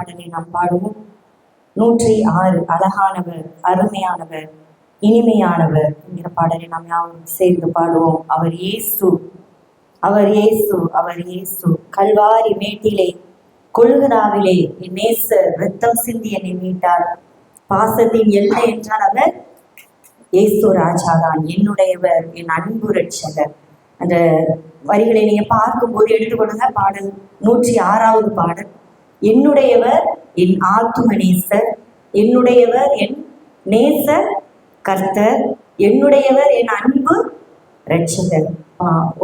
பாடலை நாம் பாடுவோம். 106 அழகானவர், அருமையானவர், இனிமையானவர் என்கிற பாடலை நாம் யாரும் சேர்ந்து பாடுவோம். அவர் இயேசு, அவர் இயேசு, அவர் இயேசு. கல்வாரி மேட்டிலே கொல்கதாவிலே என் நேசர் ரத்தம் சிந்தி என்னை மீட்டார். பாசத்தின் எல்லை என்றால் அவர் இயேசு ராஜாதான், என்னுடையவர், என் அன்பு ரட்சகர். அந்த வரிகளை நீங்க பார்க்கும்போது எடுத்துக்கொள்ளுங்க. பாடல் 106வது பாடல். என்னுடையவர் என் ஆத்தும நேசர், என்னுடையவர் என் நேசர் கர்த்தர், என்னுடையவர் என் அன்பு ரட்சகர்.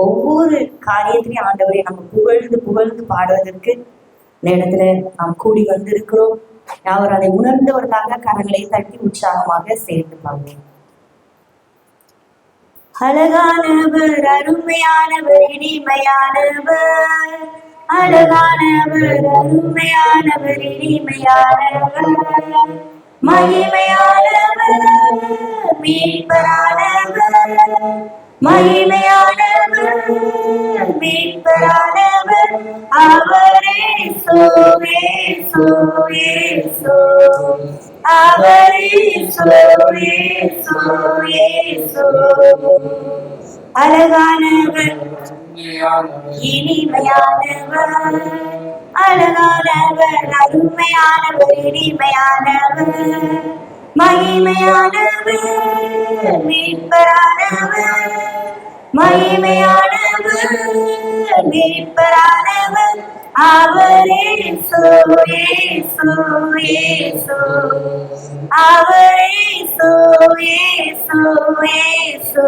ஒவ்வொரு காரியத்திலையும் ஆண்டவரை நம்ம புகழ்ந்து புகழ்ந்து பாடுவதற்கு இந்த இடத்துல நாம் கூடி வந்திருக்கிறோம். அவர் அதை உணர்ந்தவர்களாக கரங்களை தட்டி உற்சாகமாக சேர்ந்து பாடுவோம். அழகானவர், அருமையானவர், இனிமையானவர், அழகானவர், அருமையானவர், இனிமையானவர், மகிமையானவர், மீட்பரானவர், மகிமையானவர், மீட்பரானவர், அவரே சோவே சோவே சோ, அவரே சோவே சோவே சோ. அழகானவர், இனிமையானவர், அழகானவர், அருமையானவர், இனிமையானவர், மகிமையானவர், மீட்பரானவர், மகிமையானவர், மீட்பரானவர், அவரே சோவே சோவே சோ, அவரே சோவே சோவே சோ.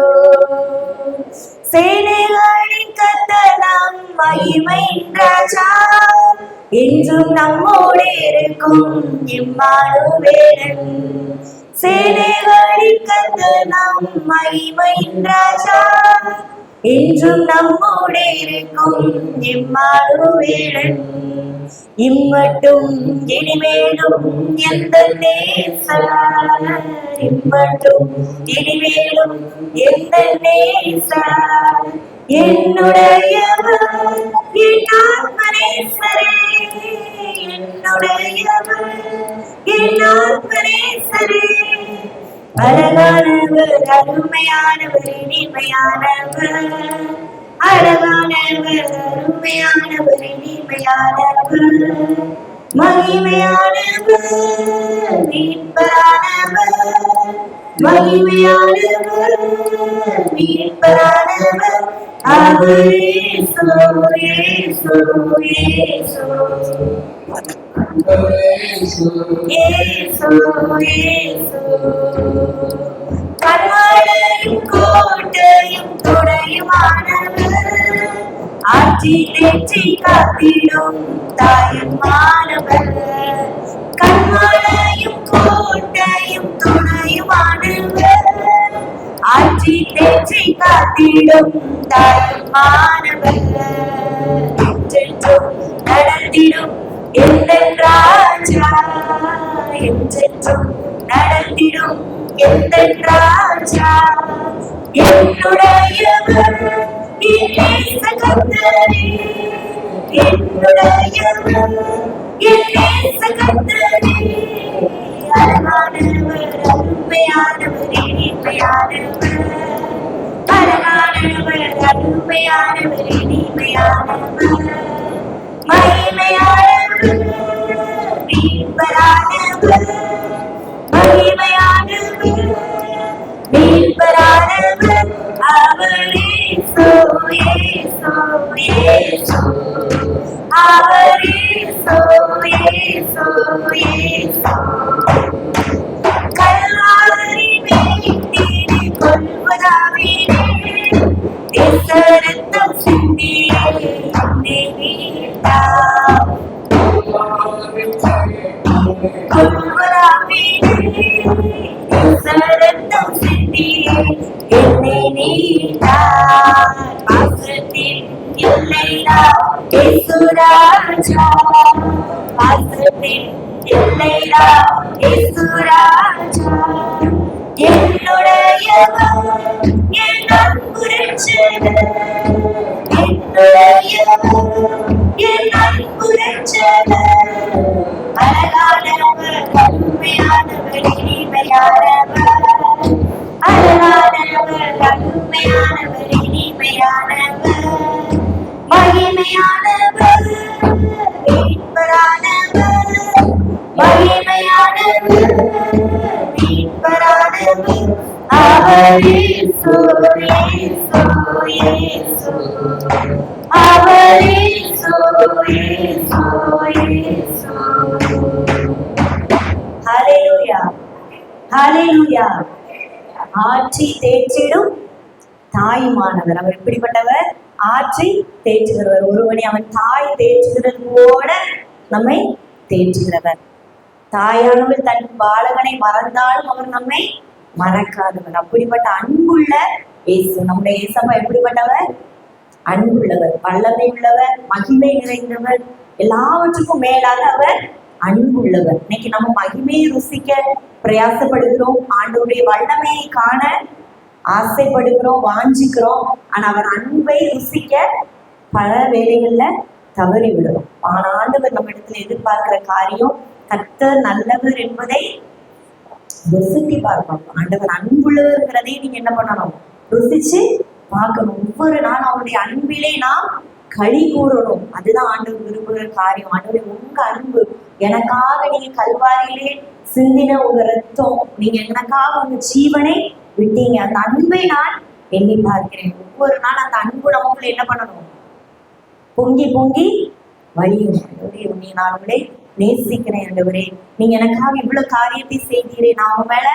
சேனைகளின் கர்த்தர் நம் மகிமையின் ராஜா, என்றும் நம்மோடு இருக்கும் இம்மானுவேலன். சேனைகளின் கர்த்தர் நம் மகிமையின் ராஜா, என்றும் நம்மோடு இருக்கும் இம்மானுவேலன். இம்மட்டும் இனிமேலும் எந்த நேசர், இம்மட்டும் இனிமேலும் எந்த நேசர், என்னுடையவர் என் ஆத்மநேசரே, என்னுடையவர் என் ஆத்மநேசரே. அழகானவர், அருமையானவர், இனிமையானவர், அழகானவர், அருமையானவர், இனிமையானவர், மகிமையானவர், மீட்பரானவர், மகிமையானவர், மீட்பரானவர், அவரே சோவே சோவே சோ, கண்மலையும் கோட்டையும் துணையுமானவர், ஆட்சி தேற்றி காத்திடும் தாயுமானவர். கண்மலையும் கோட்டையும் துணையுமானவர், ஆட்சி தேற்றி காத்திடும் தாயுமானவர். என்றென்றும் நடந்திடும் எந்தன் ராஜா, என்றென்றும் நடந்திடும் எந்தன் ராஜா, என்னுடையவர் என் நேச கர்த்தரே, என்னுடையவர் என் நேச கர்த்தரே. அழகானவர், அருமையானவர், இனிமையானவர், அழகானவர், அருமையானவர், இனிமையானவர், மகிமையானவர், மீட்பரானவர், மகிமையானவர், மீட்பரானவர், அவரே சோவே சோவே சோ, அவரே சோவே சோவே சோ. கல்வாரி மேட்டிலே கொல்கதாவிலே ரத்தம் சிந்தி என்னை மீட்டார். கொல்கதாவிலே ரத்தம் சிந்தி என்னை மீட்டார். பாசத்தின் எல்லைடா இயேசு ராஜா, பாசத்தின் எல்லைடா இயேசு ராஜா, என்னுடையவர் என் அன்பு ரட்சகர், என்னுடையவர் என் அன்பு ரட்சகர், அருமையானவர் இனிமையானவர், அழகானவர் அருமையானவர் இனிமையானவர், மகிமையானவர் மீட்பரானவர், மகிமையானவர் மீட்பரானவர், அவர் இயேசு இயேசு இயேசு, அவர் இயேசு இயேசு இயேசு. ஹல்லேலூயா ஹல்லேலூயா. ஆற்றி தேற்றிடும் தாயுமானவர். அவர் எப்படிப்பட்டவர்? ஆற்றி தேற்றுகிறவர். ஒருவனை அவன் தாய் தேற்றுகிறது போல நம்மை தேற்றுகிறவர். தாயானவர் தன் பாலகனை மறந்தாலும் அவர் நம்மை மறக்காதவர். அப்படிப்பட்ட அன்புள்ள இயேசு. நம்முடைய இயேசப்பா எப்படிப்பட்டவர்? அன்புள்ளவர், வல்லமை உள்ளவர், மகிமை நிறைந்தவர், எல்லாவற்றுக்கும் மேலாக அவர் அன்புள்ளவர். இன்னைக்கு நம்ம மகிமையை ருசிக்க பிரயாசப்படுகிறோம், ஆண்டவருடைய வல்லமையை காண ஆசைப்படுகிறோம், வாஞ்சிக்கிறோம். ஆனா அவர் அன்பை ருசிக்க பல வேளைகள்ல தவறி விடுறோம். ஆனா ஆண்டவர் நம்ம இடத்துல எதிர்பார்க்கிற காரியம் கர்த்தர் நல்லவர் என்பதை ருசித்து பார்க்கணும். ஆண்டவர் அன்புள்ளவர்கிறதை நீங்க என்ன பண்ணணும்? ருசிச்சு பார்க்கணும். ஒவ்வொரு நாள் அவருடைய அன்பிலே நாம் களி கூறணும். அதுதான் ஆண்டவர் விரும்புகிற காரியம். ஆண்டவர் உங்க அன்பு, எனக்காக நீங்க கல்வாரியிலே சிந்தின உங்க ரத்தம், நீங்க எனக்காக உங்க ஜீவனை விட்டீங்க. அந்த அன்பை நான் எண்ணி பார்க்கிறேன். ஒவ்வொரு நாள் அந்த அன்பு நமக்குள்ள என்ன பண்ணணும்? பொங்கி பொங்கி வழியும். உன்னை நான் உங்களை நேசிக்கிறேன் ஆண்டவரே, நீங்க எனக்காக இவ்வளவு காரியத்தை செய்கிறேன், நான் உங்க மேல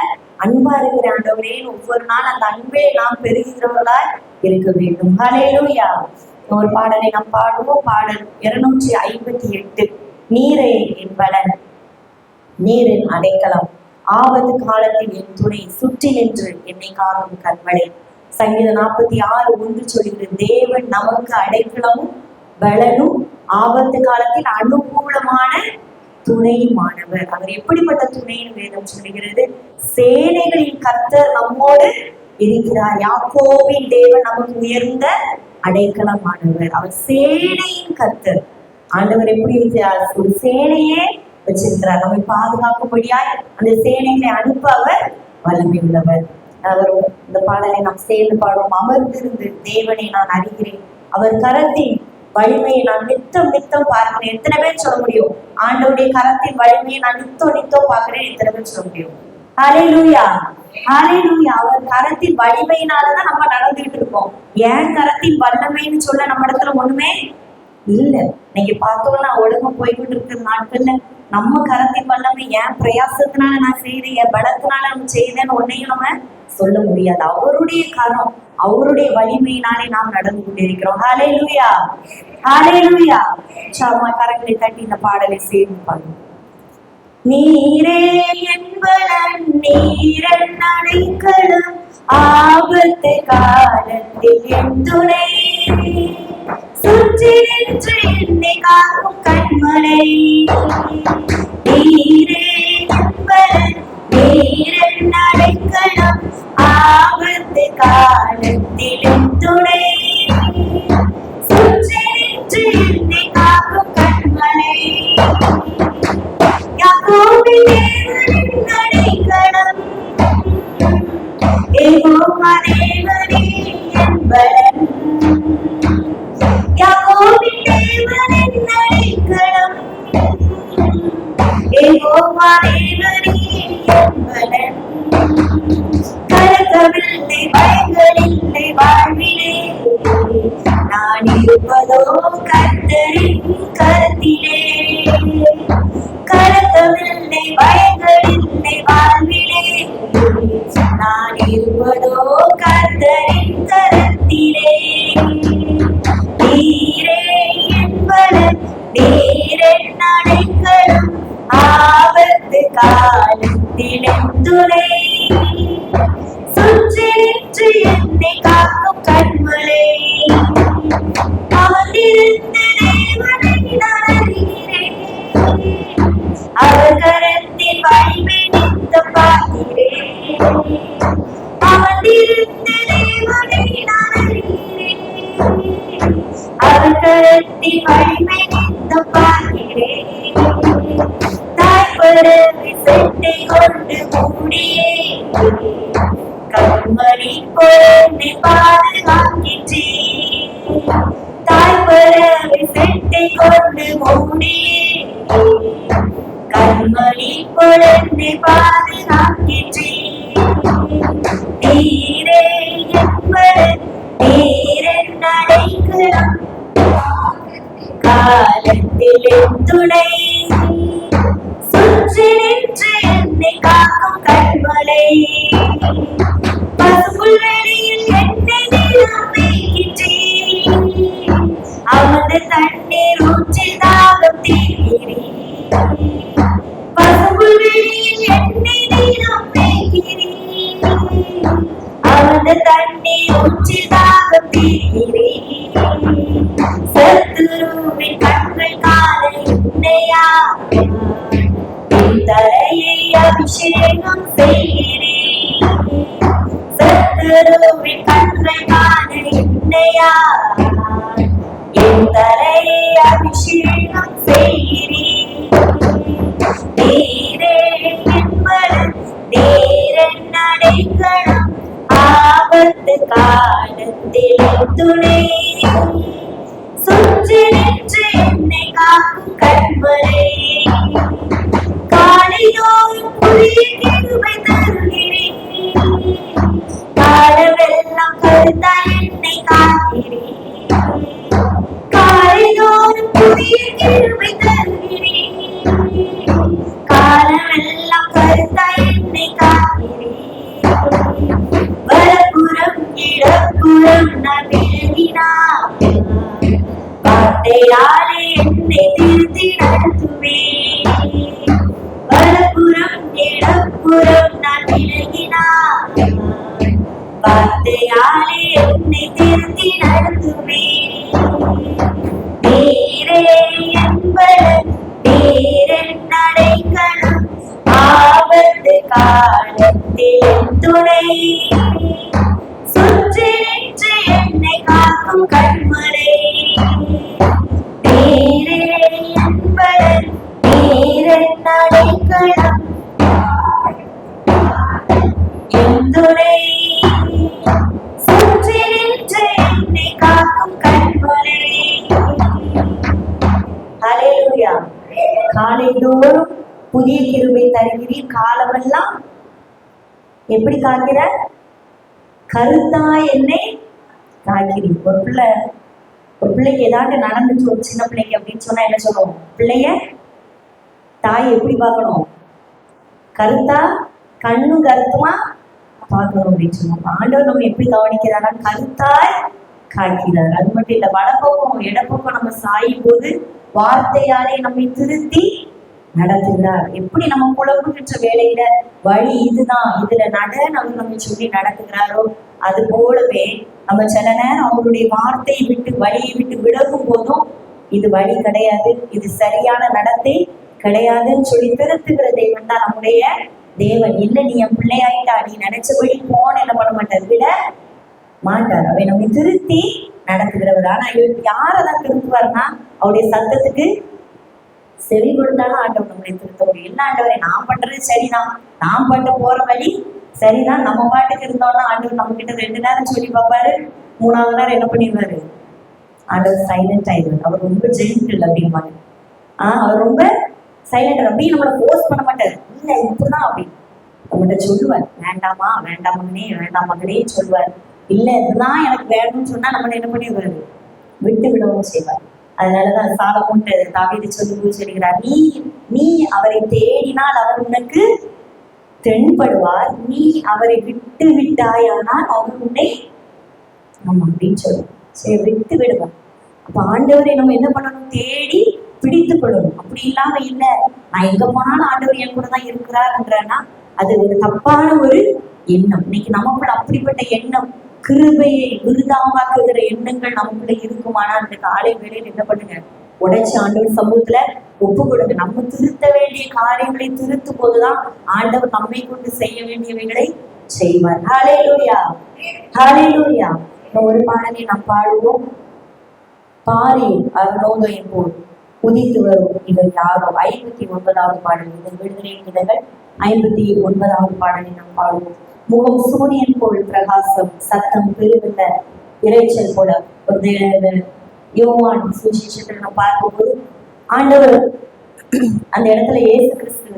அன்பா இருக்கிறேன் ஆண்டவரே. ஒவ்வொரு நாள் அந்த அன்பை நாம் பெருகிறவர்களாய் இருக்க வேண்டும். ஹல்லேலூயா. ஒரு பாடலை நாம் பாடுவோம். பாடல் 258. நீரே என் பலன், நீரின் அடைக்கலம், ஆபத்து காலத்தில் என் துணை, சுற்றி நின்று என்னை காக்கும் கண்மலை. சங்கீதம் 46:1 சொல்கிறது, தேவன் நமக்கு அடைக்கலமும் பலனும் ஆபத்து காலத்தில் அனுகூலமான துணையுமானவர். அவர் எப்படிப்பட்ட துணையின் வேதம் சொல்லுகிறது? சேனைகளின் கர்த்தர் நம்மோடு இருக்கிறார். யாக்கோபின் தேவன் நமக்கு உயர்ந்த அடைக்கலமானவர். அவர் சேனையின் கர்த்தர். ஆண்டவர் எப்படி இருக்கிறார்? ஒரு சேனையே வச்சிருக்கிறார், நம்மை பாதுகாக்கும்படியாய் அந்த சேனைகளை அனுப்ப அவர் வல்லமை உள்ளவர். அவர் இந்த பாடலை நாம் சேர்ந்து பாடுவோம். அமர்ந்திருந்து தேவனை நான் அறிகிறேன், அவர் கரத்தின் வலிமையை நான் நித்தம் நித்தம் பார்க்கிறேன். எத்தனை பேர் சொல்ல முடியும்? ஆண்டவருடைய கரத்தின் வலிமையை நான் நித்தம் நித்தம் பார்க்கிறேன். எத்தனை பேர் சொல்ல முடியும்? ஹல்லேலூயா ஹல்லேலூயா. அவர் கரத்தின் வலிமையினாலதான் நம்ம நடந்துகிட்டு இருக்கோம். ஏன் கரத்தின் வல்லமைன்னு சொல்ல நம்ம இடத்துல ஒண்ணுமே இல்ல. நீங்க பார்த்தோம்னா உலகம் போய்கிட்டு இருக்கிற நாட்கள்ல நம்ம கரத்தின் வல்லமை என் பிரயாசத்தினால நான் செய்தேன், என் பலத்தினால நம்ம செய்தேன்னு ஒன்னையும் நம்ம சொல்ல முடியாது. அவருடைய கரம், அவருடைய வலிமையினாலே நாம் நடந்து கொண்டிருக்கிறோம். ஹல்லேலூயா ஹல்லேலூயா. சாமா கரங்களை தட்டி இந்த பாடலை சேர்ந்து பாருங்க. நீரே என் பலன், நீரன் அடைக்கலம், ஆபத்து காலத்தில் என் துணை, சுற்றி நின்று என்னை காக்கும் கண்மலை. நீரே என் பலன், நீரன் அடைக்கலம், ஆபத்து காலத்தில் என் துணை, சுற்றி நின்று என்னை காக்கும் கண்மலை. யாக்கோபின் தேவனின் அடைக்கலம், யெகோவா தேவனே என் பலன். யாக்கோபின் தேவனின் அடைக்கலம், யெகோவா தேவனே என் பலன். கலக்கமில்லை, பயங்களில்லை வாழ்விலே, நான் இருப்பதோ கர்த்தரின் கரத்திலே. கலக்கமில்லை, பயங்களில்லை வாழ்விலே, நான் இருப்பதோ கர்த்தரின் கரத்திலே. நீரே என் பலன், நீரென் அடைக்கலம், ஆபத்து காலத்தில் என் துணை, சுற்றி நின்று என்னை காக்கும் கண்மலை. அமர்ந்திருந்த தேவனை நான் அறிகிறேன், அவர் கரத்தின் வலிமை நித்தம் பார்க்கிறேன். அமர்ந்திருந்த தேவனை நான் அறிகிறேன், அவர் கரத்தின் வலிமை நித்தம் பார்க்கிறேன். தாய்ப்ப செட்டை கொண்டு மூடியே கண்மணி போல பாதுகாக்கின்றே. தாய்ப்பறவை செட்டை கொண்டு மூடியே கண்மணி குழந்தை பாதுகாக்கின்றே. நீரே என்பது நீரின் அடைக்கலம் காலத்தில் என் துணை சுற்றி நின்று என்னை காக்கும் கண்மலை. பசுப்புல்வெளியில் என்னை தினம் மேய்க்கின்றே அவனது தண்ணீர் ஊற்றில் தாகம் தீர்க்கிறேன். பசுப்புல்வெளியில் என்னை தினம் மேய்க்கிறேன் அவனது தண்ணீர் ஊற்றில் தாகம் தீர்க்கிறேன். சத்துருவின் கண்கள் காண என்னையா தலையை அபிஷேகம் செய்கிறேன். சத்துருவின் கண்கள் காண என்னையா என் தலையை அபிஷேகம் செய்கிறேன். நீரே என்பது நீரின் அடைக்கலம் ஆபத்து காலத்தில் துணை சுற்றி நின்று என்னை காக்கும் கண்மலை. காலைதோறும் புதிய கிருபை தருகிறேன் காலமெல்லாம் கருத்தாய் என்னை காக்கிறேன். காலைதோறும் புதிய கிருபை தருகிறேன் காலமெல்லாம் கருத்தாய் என்னை காக்கிறேன். வலப்புறம் இடப்புறம் நான் விலகினான் வார்த்தையாலே என்னை திருத்தி நடத்துவேன். வலப்புறம் இடப்புறம் நான் விலகினான் வார்த்தையாலே என்னை திருத்தி நடத்துவேன். நீரே என்பது நீரின் அடைக்கலம் ஆபத்து காலத்தில் துணை சுற்றி நின்று என்னை காக்கும் கண்மலை. நீரே என்பது நீரின் அடைக்கலம் என் துணை சுற்றி நின்று என்னை காக்கும் கண்மலை. ஹல்லேலூயா. காலைதோறும் புதிய கிருபை தருகிறீர் காலமெல்லாம் எப்படி காக்கிற கருத்தாய் என்னை காக்கிறீர். ஒரு பிள்ளைக்கு ஏதாவது நடந்துச்சு ஒரு சின்ன பிள்ளைக்கு அப்படின்னு சொன்னா என்ன சொல்லுவோம்? பிள்ளைய தாய் எப்படி பார்க்கணும்? கருத்தா கண்ணும் கருத்துமா பார்க்கணும் அப்படின்னு சொல்லுவோம். ஆண்டவர் நம்ம எப்படி கவனிக்கிறாரா? கருத்தாய் காக்கிறார். அது மட்டும் இல்ல, வலப்போக்கம் இடப்போக்கம் நம்ம சாயும் போது வார்த்தையாலே நம்மை திருத்தி நடத்துகிறார். எப்படி நம்ம புலம்புகின்ற வேலையில வழி இதுதான், இதுல நடன்னு அவர் நம்ம சொல்லி நடத்துகிறாரோ அது போலவே நம்ம சில நேரம் அவருடைய வார்த்தையை விட்டு வழியை விட்டு விலகும் போதும் இது வழி கிடையாது, இது சரியான நடத்தை கிடையாதுன்னு சொல்லி திருத்துகிற தேவன் தான் நம்முடைய தேவன். இல்ல நீ என் பிள்ளையாயிட்டா, நீ நினைச்சபடி போன என்ன பண்ண மாட்டார், விட மாட்டார். அவை நம்மை திருத்தி நடத்துகிறவர். ஆனா யாரதான் திருத்துவார்னா அவருடைய சத்தத்துக்கு செவி கொடுத்தாலும் ஆண்டவர் நம்மளை திருத்த முடியும். இல்லை ஆண்டவரை நான் பண்றது சரிதான், நான் பாட்டு போற வழி சரிதான், நம்ம பாட்டுக்கு இருந்தோம்னா ஆண்டவர் நம்ம கிட்ட 2 நேரம் சொல்லி பார்ப்பாரு, 3வது நேரம் என்ன பண்ணிடுவாரு? ஆண்டவர் சைலண்ட் ஆயிடுவார். அவர் ரொம்ப ஜென்டில் அப்படின்பாங்க. அவர் ரொம்ப சைலண்ட். அப்படியே நம்மளை ஃபோர்ஸ் பண்ண மாட்டார். இல்லை இப்படிதான் அப்படி நம்மகிட்ட சொல்லுவார், வேண்டாமா வேண்டாம் மகனே வேண்டாம் மகனே சொல்லுவார். இல்லை இதுதான் எனக்கு வேணும்னு சொன்னா நம்மளை என்ன பண்ணிடுவாரு? விட்டு விடவும் செய்வார். அதனாலதான் சாலமோன் தாவீது சொல்லி சொல்கிறார், நீ அவரை தேடினால் அவர் உனக்கு தென்படுவார், நீ அவரை விட்டு விட்டாயானால் அவர் உன்னை ஆமா அப்படின்னு சொல்லுவோம். சரி விட்டு விடுவார். அப்ப ஆண்டவரை நம்ம என்ன பண்ணணும்? தேடி பிடித்து கொள்ளணும். அப்படி இல்லாம இல்லை நான் எங்க போனாலும் ஆண்டவர் என் கூட தான் இருக்கிறாருன்றன்னா அது ஒரு தப்பான ஒரு எண்ணம். இன்னைக்கு நமக்குள்ள அப்படிப்பட்ட எண்ணம், கிருபையை விருதாவாக்குகிற எண்ணங்கள் நமக்குள்ள இருக்குமானா அந்த காலை வேளையில் என்ன பண்ணுங்க? உடைச்சு ஆண்டவர் சமூகத்துல ஒப்பு கொடுங்க. நம்ம திருத்த வேண்டிய காரியங்களை திருத்தும் போதுதான் ஆண்டவர் நம்மை கொண்டு செய்ய வேண்டியவைகளை செய்வார். ஹல்லேலூயா, ஹல்லேலூயா. ஒரு பாடலை நாம் பாடுவோம். பாரி அருணோதயம் போல் உதித்து வரும் இவர் யாரோ. 59வது பாடல். இதன் விடுதலை கீதங்கள் 59வது பாடலை நாம் பாடுவோம். முகம் சூரியன் போல் பிரகாசம், சத்தம் பெருவில்ல இறைச்சல் போல. ஒரு யோவான் சுவிசேஷத்தில் நம்ம பார்க்கும்போது ஆண்டவர் அந்த இடத்துல இயேசு கிறிஸ்து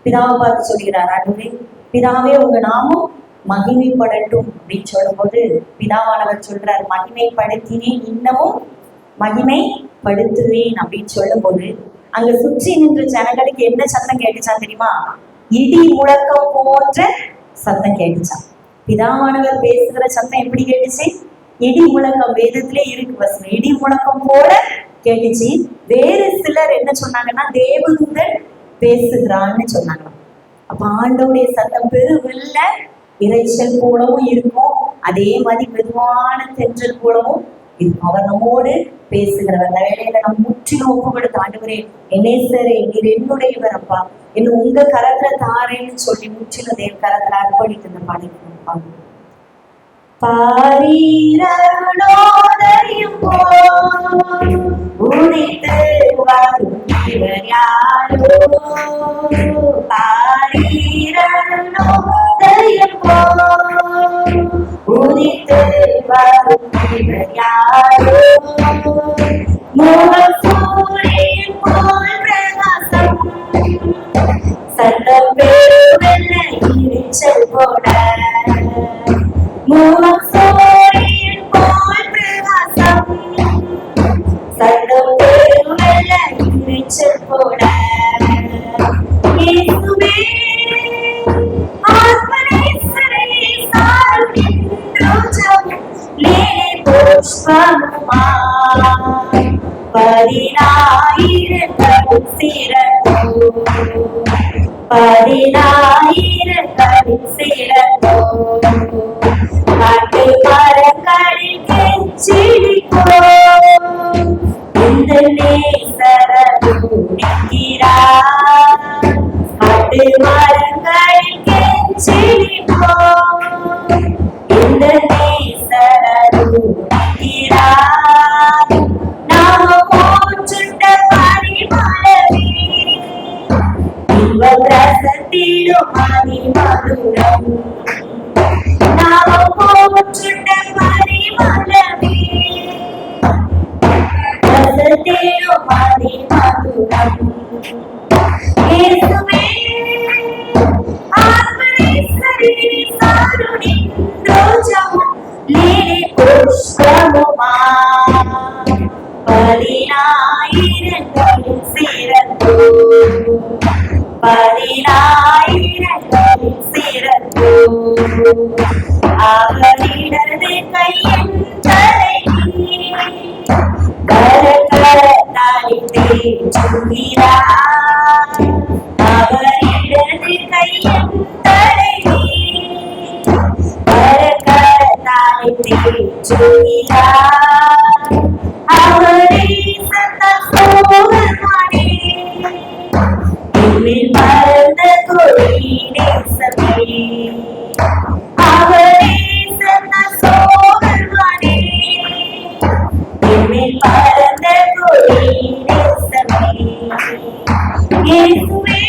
பிதாவை பார்த்து சொல்கிறார், ஆண்டவரே பிதாவே உங்க நாமும் மகிமைப்படட்டும் அப்படின்னு சொல்லும் போது பிதாவானவர் சொல்றார், மகிமைப்படுத்தினேன் இன்னமும் மகிமைப்படுத்துவேன் அப்படின்னு சொல்லும் போது அங்க சுற்றி நின்ற ஜனங்களுக்கு என்ன சத்தம் கேட்டுச்சான் தெரியுமா? இடி முழக்கம் போன்ற சத்தம் கேட்டுச்சான். பிதாவானவர் பேசுகிற சத்தம் எப்படி கேட்டுச்சு? இடி முழக்கம். வேதத்திலே இருக்கு வசனம், இடி முழக்கம் போல கேட்டுச்சு. வேறு சிலர் என்ன சொன்னாங்கன்னா தேவதூதன் பேசுகிறான்னு சொன்னாங்க. அப்ப ஆண்டவுடைய சத்தம் பெருவில்ல இறைச்சல் போலவும் இருக்கும், அதே மாதிரி மெதுவான தென்றல் போலவும் இருக்கும். அவர் நம்மோடு பேசுகிறவர். அந்த வேலையில நம்ம முற்றிலும் ஒப்புப்படுத்த, ஆண்டவரே என்னேசரே நீர் என்னுடையவர் அப்பா, என்ன உங்க கரத்துல தாரேன்னு சொல்லி முற்றிலும் தேவ கரத்துல அர்ப்பணித்து இந்த பாடிக்கிறோம். பாரீரருளோதயம் உதித்து வரும் இவர் யாரோ, பாரீரருளோதயம் உதித்து வரும் இவர் யாரோ, முகம் சூரியன் போல் பிரகாசம், சத்தம் பெருவெல்ல இறைச்சல் போல, முகம் சூரியன் போல் பிரகாசம், சத்தம் பெருவெல்ல இறைச்சல் போல. இயேசுவே ஆத்மநேசரே சாரும் ரோஜாவும் லீலை புஷ்பமுமாய், 10,000 சிறப்போ, 10,000 சிறப்போ, காட்டு மரங்களில் கெஞ்சிடிப்போ, இந்த நேசரூடிக்கிறார், காட்டு மரங்களில் கெஞ்சிடிப்போ, இந்த நேசரூடிக்கிறார், நாம போற்றுண்ட பரிமளமே இவர் ரசத்திலும் அதிமதுரம், நாம போற்றுண்ட பரிமளமே ரசத்திலும் அதிமதுரம். இயேசுவே ஆத்மநேசரே சாருணி ரோஜாவும் லீலை புஷ்பமுமாய், 10,000 சிறப்போ, 10,000 சிறப்போ, அவரிடது கையின் தலைவி கரகரத்தாலே தேற்றுகிறார், அவரிடது கையின் தலைவி கரகரத்தாலே தேற்றுகிறார், அவரை சத்த சோகமானே என்னில் மறந்த கொடி நேசமே, அவரை சத்த சோகமானே என்னில் மறந்த கொடி நேசமே. இயேசுவே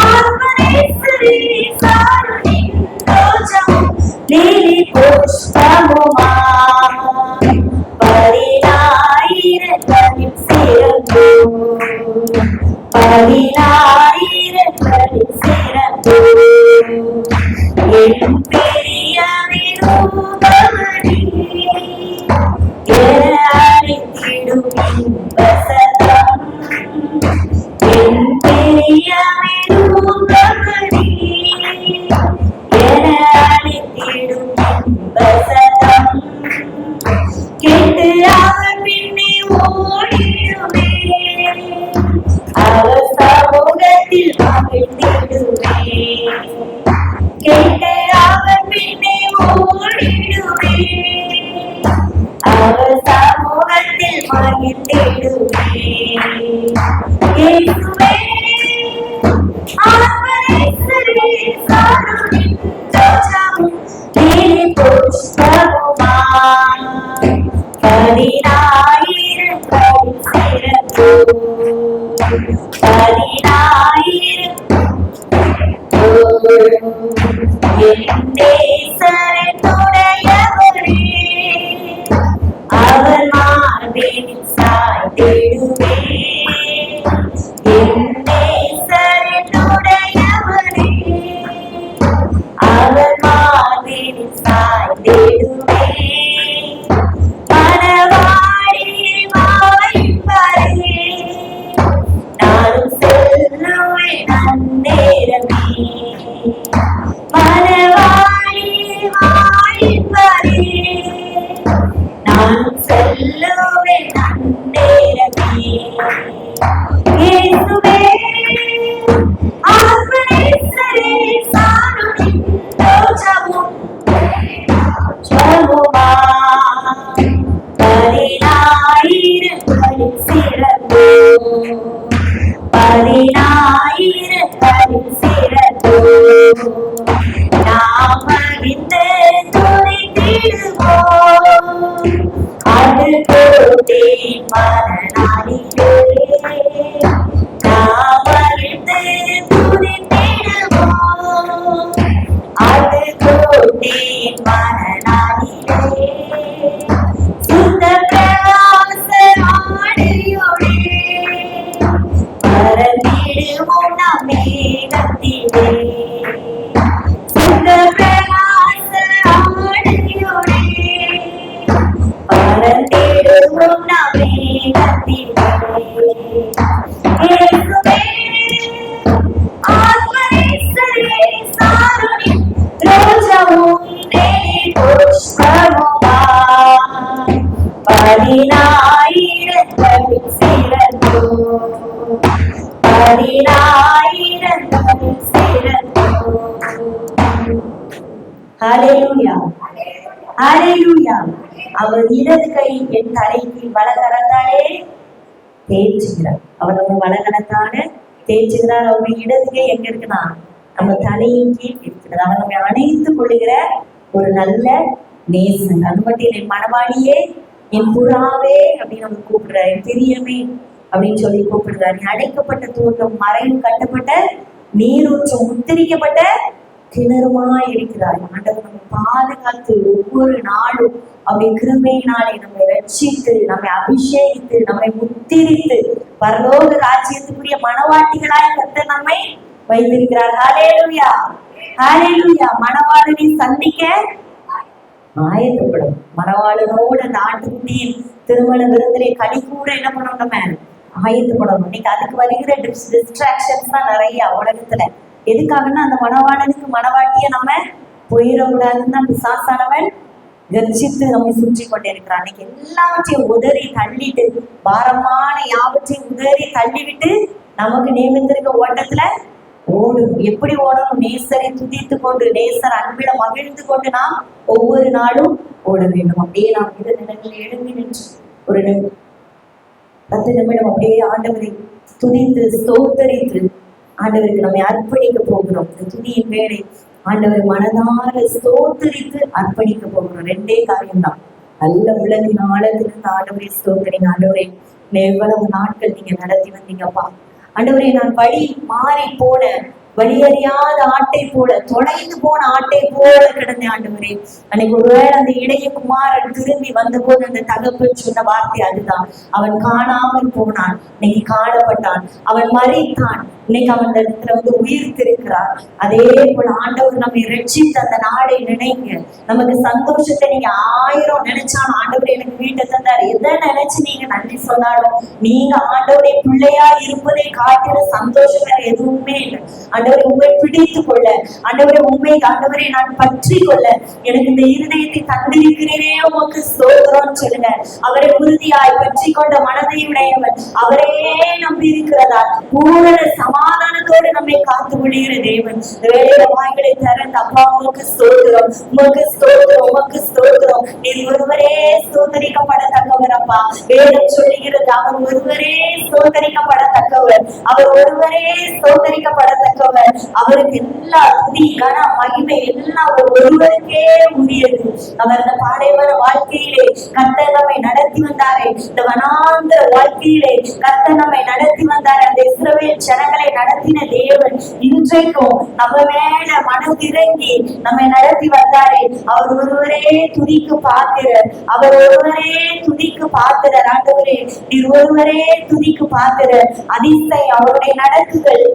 ஆத்மநேசரே சாருணி ரோஜாவும் லீலை புஷ்பமுமாய், 10,000 சிறப்போ, 10,000 சிறப்போ, என் பெரிய விருப்பமணி என அழைத்திடும் இன்பசதம், என் பெரிய விருப்பமணி என அழைத்திடும் இன்பசதம், கேட்டு அவர் பின்னே ஓடிடுவே, அவர் சமூகத்தில் மகிழ்ந்திடுவே, கேட்டு அவர் பின்னே ஓடிடுவே, அவர் சமூகத்தில் மகிழ்ந்திடுவே. இயேசுவே ஆத்ம பறந்திடுவோம் நாம் மேகத்திலே சுத்த பிரகாச ஆடையோடே பறந்திடுவோம் நாம் மேகத்திலே இயேசுவே ஆத்மேஸ்வரே சாருணி ரோஜாவும் தேனி புஷ்பமுமா பதினாயிரங்களில் சிறந்தோ பதினாயிரங்களில் சிறந்தோ. ஹல்லேலூயா ஹல்லேலூயா. அவர் இடது கை என் தலைக்கு வலகரத்தாலே தேய்ச்சுகிறார். அவர் நம்ம வலகரத்தால தேய்ச்சுகிறார். அவருடைய இடது கை எங்க இருக்குன்னா நம்ம தலையின் கீழ் இருக்கிறது. அவர் நம்மை அணைத்துக் கொள்ளுகிற ஒரு நல்ல நேசன். அது மட்டும் இல்லை, மனவாளியே என் புறாவே அப்படின்னு நம்ம கூப்பிடுறாரு, என் பிரியமே அப்படின்னு சொல்லி கூப்பிடுறாரு. நீ அடைக்கப்பட்ட தோட்டம், மறையும் கட்டப்பட்ட நீரூற்றும் முத்திரிக்கப்பட்ட கிணறுமாய் இருக்கிறார். ஆண்டவர் நம்ம பாதுகாத்து ஒவ்வொரு நாளும் அவருடைய கிருபையினாலே நம்மை ரட்சித்து, நம்மை அபிஷேகித்து, நம்மை முத்திரித்து பரலோக ராஜ்யத்துக்குரிய மனவாட்டிகளாய் கர்த்தர் நம்மை வைத்திருக்கிறார். ஹல்லேலூயா ஹல்லேலூயா. மணவாளனை சந்திக்க ஆயத்தப்படும். மணவாளனோடு அந்த ஆட்டுக்குட்டியின் திருமண விருந்திலே களி கூட என்ன பண்ணணும், நம்ம ஆயத்தப்படணும். இன்னைக்கு அதுக்கு வருகிற டிஸ்ட்ராக்ஷன்ஸ் தான் நிறைய உலகத்துல. எதுக்காகன்னா அந்த மணவாளனுக்கு மணவாட்டிய நம்ம போயிடக்கூடாதுன்னு தான் பிசாசானவன் கர்ஜித்து நம்மை சுற்றி கொண்டே இருக்கிறான். இன்னைக்கு எல்லாவற்றையும் உதறி தள்ளிட்டு, பாரமான யாவற்றையும் உதறி தள்ளிவிட்டு நமக்கு நியமித்திருக்க ஓட்டத்துல ஓடும். எப்படி ஓடணும்? நேசரை துதித்து கொண்டு, நேசர் அன்பிட மகிழ்ந்து கொண்டு நாம் ஒவ்வொரு நாளும் ஓட வேண்டும். அப்படியே நாம் இரு நிலங்களில் எழுந்து நின்று ஒரு 10 நிமிடம் அப்படியே ஆண்டவரை துதித்து ஸ்தோத்தரித்து ஆண்டவருக்கு நம்மை அர்ப்பணிக்க போகிறோம். இந்த துதியின் வேலை ஆண்டவரை மனதார ஸ்தோத்தரித்து அர்ப்பணிக்க போகிறோம். 2 காரியம்தான். நல்ல உலகின் ஆழத்திலிருந்து ஆண்டவரை ஸ்தோத்தரிங்க. ஆண்டவரை எவ்வளவு நாட்கள் நீங்க நடத்தி வந்தீங்கப்பா. ஆண்டவரே, நான் வழி மாறி போன, வழியறியாத ஆட்டை போல, தொலைந்து போன ஆட்டை போல கிடந்தேன் ஆண்டவரே. அன்னைக்கு ஒருவேளை அந்த இளைய குமாரன் திரும்பி வந்த போது அந்த தகப்பன் சொன்ன வார்த்தை அதுதான். அவன் காணாமல் போனான், இன்னைக்கு காணப்பட்டான். அவன் மறித்தான், இன்னைக்கு அவன் அந்த இடத்துல உயிர்த்திருக்கிறான். அதே போல ஆண்டவர் நம்மை ரட்சித்த அந்த நாளை நினைங்க. நமக்கு சந்தோஷத்தை நீங்க 1000 நினைச்சாலும் ஆண்டவர் எனக்கு வீட்டை தந்தார், எதை நினைச்சு நீங்க நன்றி சொன்னாலும் நீங்க ஆண்டவருடைய பிள்ளையா இருப்பதை காட்டுற சந்தோஷம் வேற எதுவுமே இல்லை. ஆண்டவரை உண்மை பிடித்து கொள்ள, ஆண்டவரை உண்மை ஆண்டவரை நான் பற்றி கொள்ள எனக்கு இந்த இருதயத்தை தந்திருக்கிறேனே உமக்கு ஸ்தோத்திரம் சொல்லுங்க. அவரை உறுதியாய் பற்றி கொண்ட மனதை உடையவர், அவரே நம்பி இருக்கிறதா பூரண சமாதானத்தோடு நம்மை காத்து விடுகிற தேவன். வேலையில வாய்களை திறந்த அப்பா உமக்கு ஸ்தோத்திரம், உமக்கு ஸ்தோத்திரம், உமக்கு ஸ்தோத்திரம். நீர் ஒருவரே ஸ்தோத்தரிக்கப்படத்தக்கவர் அப்பா. வேதம் சொல்லுகிறது அவர் ஒருவரே ஸ்தோத்தரிக்கப்படத்தக்கவர், அவர் ஒருவரே ஸ்தோத்தரிக்கப்படத்தக்கவர். அவருக்கு எல்லா துதி கன மகிமை எல்லாம் அவர் ஒருவருக்கே உரியது. அவர் இந்த பாலைவன வாழ்க்கையிலே கர்த்தர் நம்மை நடத்தி வந்தாரே, இந்த வனாந்தர வாழ்க்கையிலே கர்த்தர் நம்மை நடத்தி வந்தாரே, அந்த இஸ்ரவேல் ஜனங்களை நடத்தின தேவன் இன்றைக்கும் நம்ம மேல மனதிறங்கி நம்மை நடத்தி வந்தாரே. அவர் ஒருவரே துதிக்கு பாத்திரர், அவர் ஒருவரே துதிக்கு பாத்திரர். ஆண்டவரே, நீர் ஒருவரே துதிக்கு பாத்திரர். அதிசயம் அவருடைய நடக்குகள்,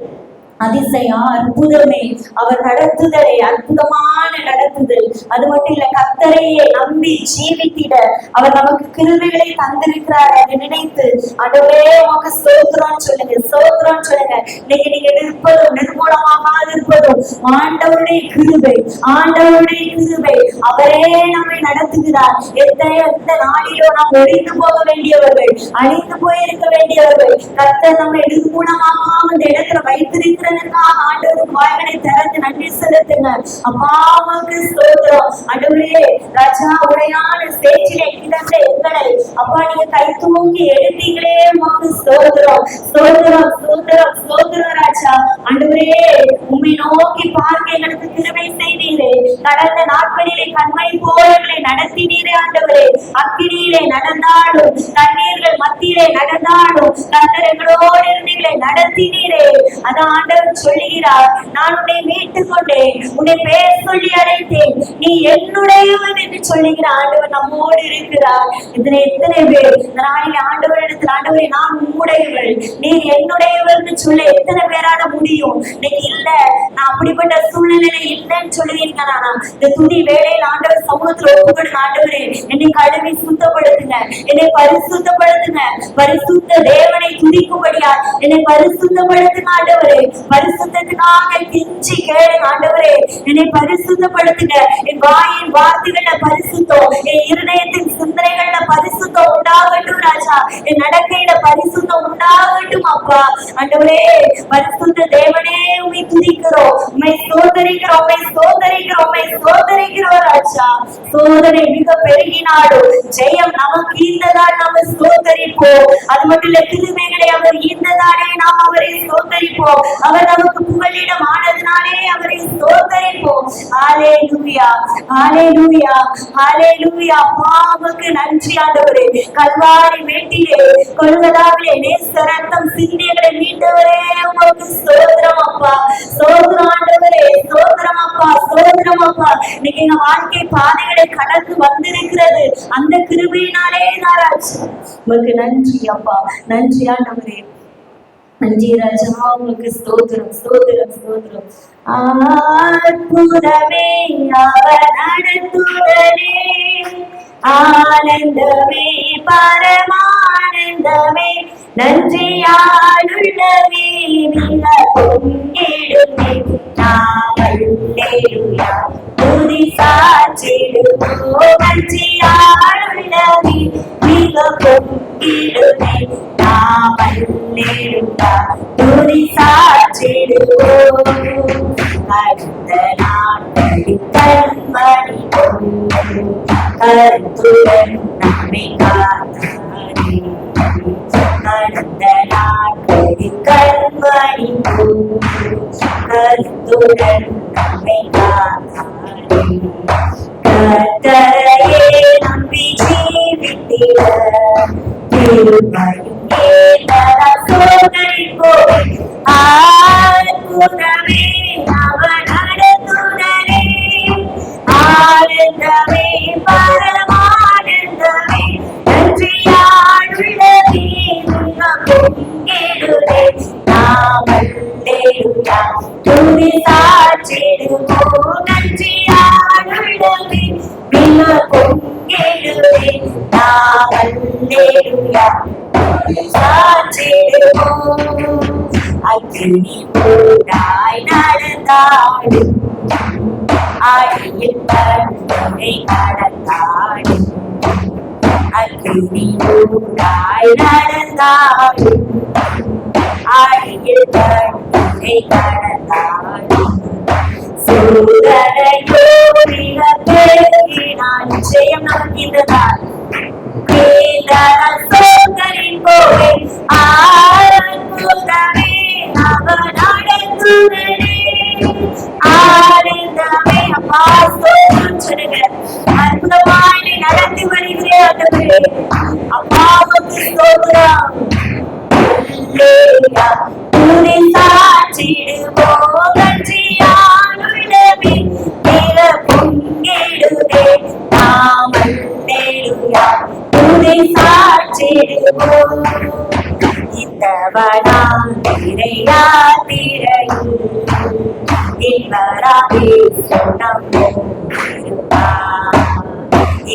அதிசயம் அற்புதமே அவர் நடத்துதலே, அற்புதமான நடத்துதல். அது மட்டும் இல்ல, கர்த்தரையே நம்பி ஜீவித்திட அவர் நமக்கு கிருபைகளை தந்திருக்கிறார். அதை நினைத்து ஆண்டவரே உமக்கு ஸ்தோத்திரம் சொல்லுங்க, ஸ்தோத்திரம் சொல்லுங்க. இன்னைக்கு நீங்க இருப்பதும் நிர்மூலமாக இருப்பதும் ஆண்டவருடைய கிருபை, ஆண்டவருடைய கிருபை. அவரே நம்மை நடத்துகிறார். எந்த நாளிலோ நாம் ஒழிந்து போக வேண்டியவர்கள், அழிந்து போயிருக்க வேண்டியவர்கள், கர்த்தர் நம்மை நிர்மூலமாக அந்த இடத்துல வைத்திருக்கிற ஆண்டவருக்கு வாய்களை திறந்து நன்றி செலுத்துங்க. அப்பாவுக்கு ஸ்தோத்திரம். ஆண்டவரே, ராஜா உடையான சேற்றிலே கிடந்த எங்களை அப்பா நீங்க கை தூக்கி எடுத்தீங்களே, உமக்கு ஸ்தோத்திரம், ஸ்தோத்திரம், ஸ்தோத்திரம், ஸ்தோத்திரம் ராஜா. ஆண்டவரே, உம்மை நோக்கி பார்க்க எங்களுக்கு கிருபை செய்தீரே. கடந்த நாட்களிலே கண்மணி போலங்களை நடத்தினீரே ஆண்டவரே. அக்கினியிலே நடந்தாலும் தண்ணீர்கள் மத்தியிலே நடந்தாலும் கர்த்தர் எங்களோடு இருந்தீங்களே நடத்தினீரே. அதான் ஆண்டவர் சொல்லுகிறார், நான் உன்னை மீட்டுக் கொண்டேன், உன்னை பேர் சொல்லி அழைத்தேன், நீ என்னுடையவன் என்று சொல்லுகிற ஆண்டவர் நம்மோடு இருக்கிறார். இதுல எத்தனை பேர் இந்த நாளில் ஆண்டவரிடத்தில் ஆண்டவரை நான் உம்முடையவள், நீர் என்னுடையவர்னு சொல்ல எத்தனை பேரான முடியும்? இன்னைக்கு இல்ல, நான் அப்படிப்பட்ட சூழ்நிலையில இல்லைன்னு சொல்லுவீங்களா? இந்த துதி வேளையில் ஆண்டவர் சமூகத்துல ஒப்புக்கொடுங்க. ஆண்டவரே, என்னை கழுவி சுத்தப்படுத்துங்க, என்னை பரிசுத்தப்படுத்துங்க, பரிசுத்த தேவனை துதிக்கும்படியா என்னை பரிசுத்தப்படுத்துங்க ஆண்டவரே. பரிசுத்தத்துக்காக கெஞ்சி கேளுங்க ஆண்டவரே, என்னை பரிசுத்தப்படுத்துங்க. என் வாயின் வார்த்தைகள்ல பரிசுத்தம், என் இருதயத்தின் சிந்தனைகள்ல பரிசுத்தம் உண்டாகட்டும் ராஜா. என் நடக்கையில பரிசுத்தம் உண்டாகட்டும் அப்பா. ஆண்டவரே, பரிசுத்த தேவனே, உம்மை துதிக்கிறோம், உம்மை ஸ்தோத்தரிக்கிறோம், உம்மை ஸ்தோத்தரிக்கிறோம், உம்மை ஸ்தோத்தரிக்கிறோம் ராஜா. சோதனை மிக பெருகினாலும் ஜெயம் நமக்கு ஈந்ததால் நாம ஸ்தோத்தரிப்போம். அது மட்டும் இல்ல, கிருபைகளை அவர் ஈந்ததாலே நாம் அவரை ஸ்தோத்தரிப்போம். அவர் நமக்கு புகலிடம் ஆனதினாலே அவரை ஸ்தோத்தரிப்போம். ஹalleluya, ஹalleluya, ஹalleluya. பாவக்கு நன்றி ஆண்டவரே. கல்வாரி மேட்டிலே கொல்கதாவிலே நேச ரத்தம் சிந்தியங்களை மீட்டவரே, உங்களுக்கு ஸ்தோத்திரம் அப்பா. ஸ்தோத்திரம் ஆண்டவரே, ஸ்தோத்திரம் அப்பா, ஸ்தோத்திரம் அப்பா. இன்னைக்கு எங்க வாழ்க்கை பாதைகளை கடந்து வந்திருக்கிறது அந்த கிருபையினாலே தான் ராஜா. உங்களுக்கு நன்றி அப்பா, நன்றி ஆண்டவரே, நன்றி ராஜா. உங்களுக்கு ஸ்தோத்திரம், ஸ்தோத்திரம், ஸ்தோத்திரம். அற்புதமே அவர் நடத்துதலே, ஆனந்தமே பரமானந்தமே, நன்றியாலுள்ளவே மிக பொங்கிடுமே. நாமல்லேலுயா துதி சாற்றிடுவோம், நன்றியாலுள்ளவே மிக பொங்கிடுமே. நாமல்லேலுயா துதி சாற்றிடுவோம். அடுத்த நாட்களில் கண்மணி கருத்துடன் நம்மை காத்தாரே. அடுத்த நாட்களில் கண்மணி கருத்துடன் நம்மை காத்தாரே. கர்த்தரையே நம்பி ஜீவித்திட திருமணி சோதரிப்போம். அற்புதமே அவர் நடத்துதலே, ஆனந்தமே பரமானந்தமே, நன்றியாலுள்ளவே மிக பொங்கிடுமே. நாமல்லேலுயா துதி சாற்றிடுவோம், நன்றியாலுள்ளவே மிக பொங்கிடுமே. நாமல்லேலுயா சாற்றிடுவோம். அக்கினி போடாய் நடந்தாடும், ஆழியில் பரம்பரை நடந்தாடும். அக்கினி போடாய் நடந்தாடும், ஆழியில் பரம்பரை நடந்தாடும். சோதனையோ மிக பெருகினால் நிச்சயம் நமக்கு இந்த நாள் சோதரிப்போமே. அற்புதமே அவர் நடத்துதலே, ஆனந்தமே அப்பா ஸ்தோத்திரம் சொல்லுங்க. அற்புதமாய் நடத்தி வருகிறேன் ஆண்டவரே, அப்பாவுக்கு ஸ்தோத்திரம். அல்லேலூயா துதி சாற்றிடுவோம், நன்றியாலுள்ளவே மிக பொங்கிடுமே. நாமல்லேலூயா துதி சாற்றிடுவோம். இந்தவனா திரையா திரையும் இவராவே சொன்னோம் இருப்பா.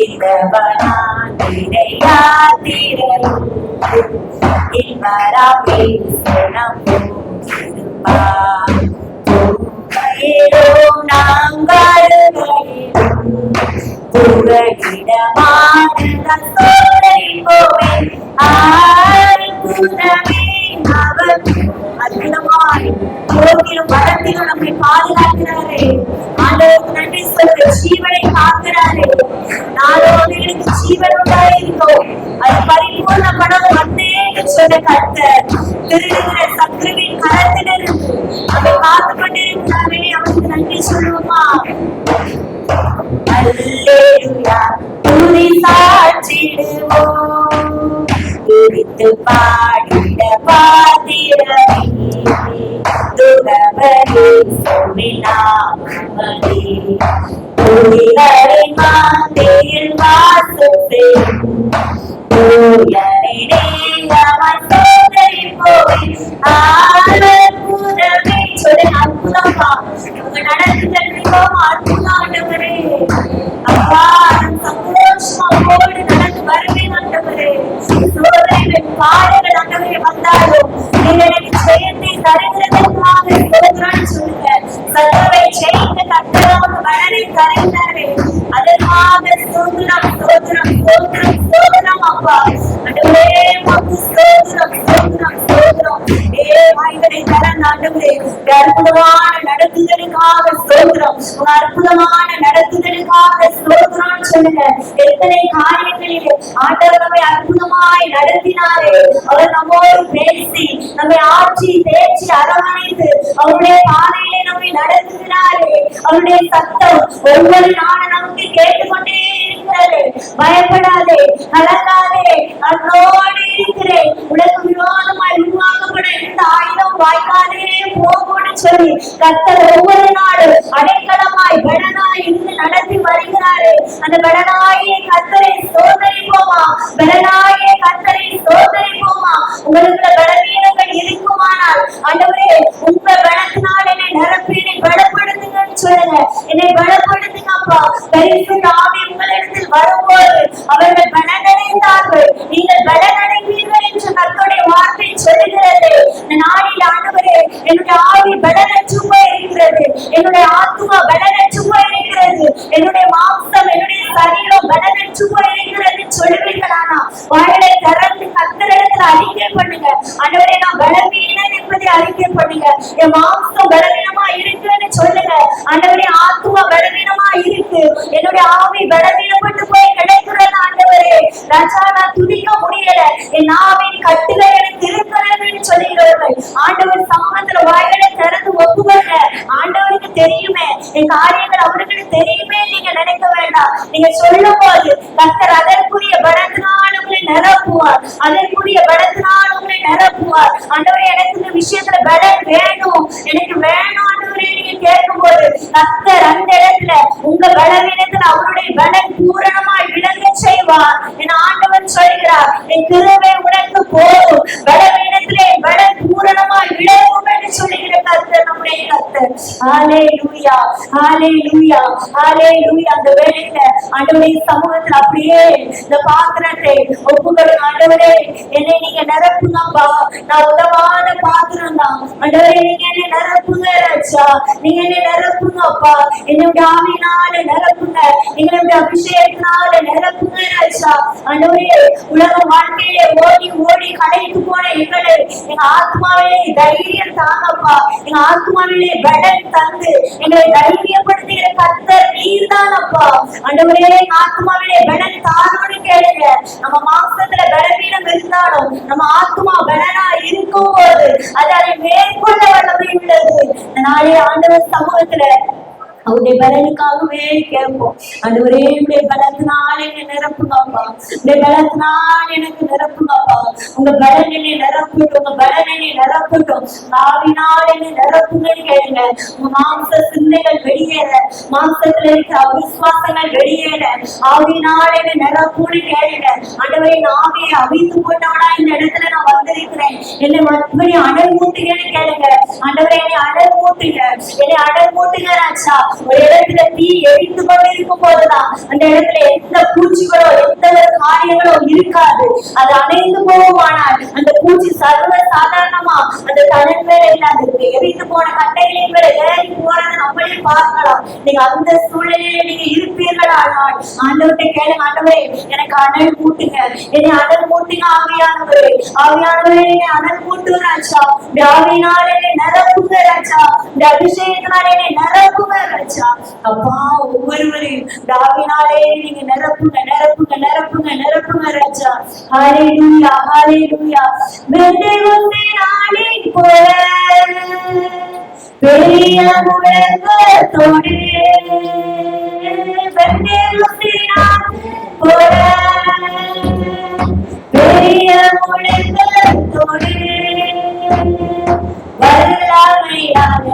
இந்தவனா திரையா திரையும் இவராவே சொன்னோம் இருப்பா. புகையிலும் நாங்கள் புகழிடமான சோதரிப்போமே. அற்புதமே அவர் அற்புதமாய் போக்கிலும் வரத்திலும் நம்மை பாதுகாக்கிறாரே. ஆண்டவருக்கு நன்றி சொல்ல ஜீவனை காக்கிறாரே. நாளோடு எனக்கு ஜீவன் உண்டாயிருக்கும், அது பரிபூர்ண பணம் வந்தேன்னு சொன்ன கர்த்தர் திருடுகிற சத்ருவின் கரத்திலிருந்து அதை காத்து கொண்டிருக்கிறாரே. அவருக்கு நன்றி சொல்லுவோமா? அல்லேலூயா துதி சாற்றிடுவோம், துதித்து பாடிட பாத்திரமே துறவரே சொன்னாமலே துதிகளின் மாந்தையில் வாசம் செய்யும் தூயனிடே அவன் சோதனை போய் அற்புதமே சொல்லி அற்புதமா உங்க நடந்துட்டோம் அற்புதம் ஆண்டவரே. அப்பா சந்தோஷமா போடு நடந்து வருவேன் ஆண்டவரே. சோதனைகள் பாடுகள் ஆண்டவரே வந்தாலும் நீங்க எனக்கு ஜெயத்தை தருகிறதற்காக சோதனை சொல்லுங்க. சதவை ஜெயிக்க கட்டளமாக வளரை தருகிறாரே அதற்காக சோதனம் சோதனம் சோதனம் சோதனம் அப்பா ஆண்டவரே. சோதனம் சோதனம் சோதனம் வாய்களை தரன் ஆண்டவரே. அற்புதமான நடத்துதலுக்காக சோதனம், உங்க அற்புதமான நடத்துதலுக்காக சோதனம் சொல்லுங்க. எத்தனை காரியங்களிலே ஆண்டவர் நம்மை அற்புதமாய் நடத்தினாரே. அவர் நம்மோடு பேசி நம்மை ஆட்சி தேய்ச்சி அரவணைத்து அவருடைய பாதையிலே நம்மை நடத்துகிறாரே. அவருடைய சத்தம் ஒவ்வொரு நாளும் நமக்கு கேட்டுக்கொண்டே இருக்கிறது. பயப்படாதே, கலங்காதே, அதோடு இருக்கிறேன். உனக்கு விரோதமாய் உருவாக்கப்பட எந்த ஆயுதம் வாய்க்காதே போகும்னு சொல்லி கர்த்தர் ஒவ்வொரு நாளும் அடைக்கலமாய் பலனாய் இருந்து நடத்தி வருகிறாரே. அந்த பலனாயே கர்த்தரை சோதரிப்போமா, பலனாயே கர்த்தரை சோதரிப்போமா. உங்களுக்கு பலவீனங்கள் இருக்குமானால் ஆண்டவரே உங்க பலத்தினால் என்னை நிரப்பி என்னை பலப்படுத்துங்கன்னு சொல்லுங்க. என்னை பலப்படுத்துங்க அப்பா. பரிசுத்த ஆவி உங்களிடத்தில் வரும்போது அவர்கள் பலனடைந்தார்கள், நீங்கள் பலனடைவீர்கள் என்று கர்த்தருடைய வார்த்தை சொல்லுகிறது. இந்த நாளில் ஆண்டவரே என்னுடைய ஆவி பலனற்று போயிருக்கிறது, என்னுடைய ஆத்துமா பலனற்று போயிருக்கிறது, என்னுடைய மாம்சம் என்னுடைய சரீரம் பலனற்று போயிருக்கிறது சொல்லுவீர்களானா வாயிலை திறந்து கர்த்தரிடத்தில் அறிக்கை பண்ணுங்க. ஆண்டவரே நான் பலவீனன் என்பதை அறிக்கை பண்ணுங்க. என் மாம்சம் பலவீனமா இருக்குன்னு சொல்லுங்க. ஆண்டவரே ஆத்துமா பலவீனமா இருக்கு, என்னுடைய ஆவி பலவீனப்பட்டு போய் கிடைக்கிறது. ஆண்டவரே ராஜா நான் துதிக்க முடியல, என் ஆவின் கட்டுகள் எனக்கு இருக்கிறதுன்னு சொல்லுகிறவர்கள் ஆண்டவர் சமூகத்துல வாயிலை திறந்து ஒப்புக்கொள்ளுங்க. ஆண்டவருக்கு தெரியுமே என் காரியங்கள் அவருக்கு தெரியுமே நீங்க நினைக்க வேண்டாம். நீங்க சொல்லும் போது கர்த்தர் அதற்குரிய பலத்தினால் உங்களை நிரப்புவார், அதற்குரிய பலத்தினால் உங்களை நிரப்புவார். ஆண்டவரே எனக்கு இந்த விஷயத்துல பலன் வேணும், எனக்கு வேணும் ஆண்டவரே நீங்க கேட்கும் போது கர்த்தர் அந்த இடத்துல உங்க பலவீனத்துல அவருடைய பலன் பூரணமாய் விளங்க செய்வார். என் ஆண்டவர் சொல்கிறார் என் கிருபை உனக்கு போதும், பலவீனத்திலே பலன் பூரணமாய் விளங்கும் என்று சொல்லுகிற கர்த்தர் நம்முடைய கர்த்தர். ஹல்லேலூயா ஹல்லேலூயா ஹல்லேலூயா. அந்த வேளையில ஆண்டவருடைய சமூகத்தில் அப்படியே இந்த பாத்திரத்தை ஒப்புக்கொடுங்க. ஆண்டவரே என்னை நீங்க நிரப்புங்கப்பா, நான் உதவாத பாத்திரம் தான். ஆண்டவரே நீங்க என்னை நிரப்புங்க ராஜா, நீங்க என்னை நிரப்புங்கப்பா. என்னுடைய ஆவியினால நிரப்புங்க, எங்களுடைய அபிஷேகத்தினால நிரப்புங்க ராஜா. ஆண்டவரே உலக வாழ்க்கையிலே ஓடி ஓடி களைத்து போன எங்களை எங்க ஆத்மாவிலே தைரியம் தாங்கப்பா, எங்க ஆத்மாவிலே பலன் தந்து எங்களை தைரியப்படுத்துகிற கர்த்தர் நீர்தான் அப்பா. ஆண்டவரே எங்க ஆத்மாவிலே பலன் தாரோடு கேளுங்க. நம்ம மாம்சத்துல பலவீனம் இருந்தாலும் நம்ம ஆத்மா பலனா இருக்கும் போது அது அதை மேற்கொள்ள வல்லமை உள்ளது. நாளே ஆண்டவர் சமூகத்துல அவருடைய பலனுக்காகவே கேட்போம். ஆண்டவரே உடைய பலத்தினால் என்னை நிரப்புங்கப்பா, உடைய பலத்தினால் எனக்கு நிரப்புங்கப்பா. உங்க பலன் என்னை நிரப்பட்டும், உங்க பலன் என்னை நிரப்பட்டும், ஆவினால் என்னை நிரப்புங்கன்னு கேளுங்க. உங்க மாம்ச சிந்தைகள் வெளியேற, மாம்சத்துல இருக்கிற அவிசுவாசங்கள் வெளியேற ஆவினால் என்னை நிரப்புன்னு கேளுங்க. ஆண்டவரே ஆவியை அவித்து போட்டவனா இந்த இடத்துல நான் வந்திருக்கிறேன், என்னை மறுபடி அனல் மூட்டுங்கன்னு கேளுங்க. ஆண்டவரே என்னை அனல் மூட்டுங்க, என்னை அனல் மூட்டுங்க ராஜா. ஒரு இடத்துல தீ எரிந்து கொண்டு இருக்கும் போதுதான் அந்த இடத்துல எந்த பூச்சிகளோ எந்த காரியங்களோ இருக்காது, அது அணைந்து போகுமானால் அந்த பூச்சி சர்வ சாதாரணமா அந்த தனன் மேல இல்லாது எரிந்து போன கட்டைகளின் மேல ஏறி போறதை நம்மளே பார்க்கலாம். நீங்க அந்த சூழ்நிலையில நீங்க இருப்பீர்களானால் ஆண்டவர்கிட்ட கேளுங்க. ஆண்டவரே எனக்கு அனல் மூட்டுங்க, என்னை அனல் மூட்டுங்க ஆவியானவரே, ஆவியானவரே என்னை அனல் மூட்டுங்க ராஜா. இந்த ஆவியினால என்னை நிரப்புங்க ராஜா, இந்த அபிஷேகத்தினால என்னை நிரப்புங்க ராஜா. அப்பா ஒவ்வொருவரையும் ஆவியினாலே நீங்க நிரப்புங்க நிரப்புங்க நிரப்புங்க நிரப்புங்க ராஜா. ஹல்லேலூயா ஹல்லேலூயா. வெந்தே நாளை போல பெரிய முழக்கத்தோடு போற பெரிய முழக்கத்தோடு வல்லமையாக